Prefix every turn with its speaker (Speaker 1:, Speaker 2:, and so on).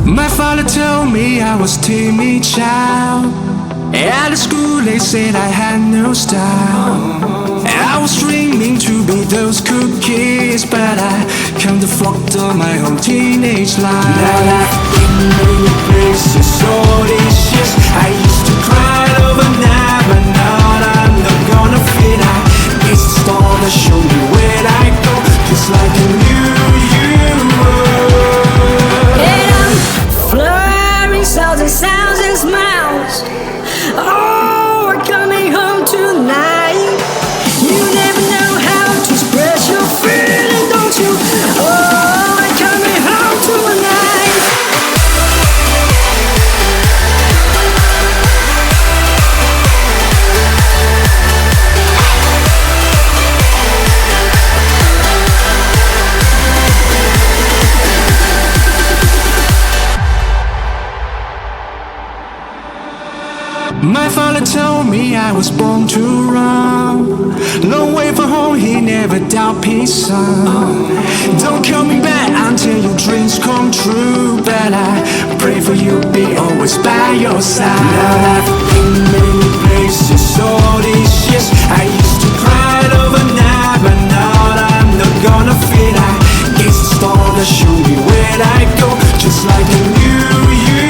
Speaker 1: My father told me I was timid child. At the school they said I had no style. I was dreaming to be those cookies, but I can't afford my whole teenage life. Now I've been many places so delicious. I used to cry overnight, but now I'm not gonna fit. I guess the star that show me where I go, just like a new you.
Speaker 2: And I'm flurrying sounds and sounds and smiles. Oh, we're coming home tonight. You never know how to express your feeling, don't you? Oh, we're coming home tonight.
Speaker 1: My father told me I was born to run. Long way from home, he never doubt his son. Don't call me back until your dreams come true, but I pray for you, be always by your side. Now I've been many places so delicious. I used to cry overnight, but now I'm not gonna fit. I guess the star that show me where I go, just like a new you.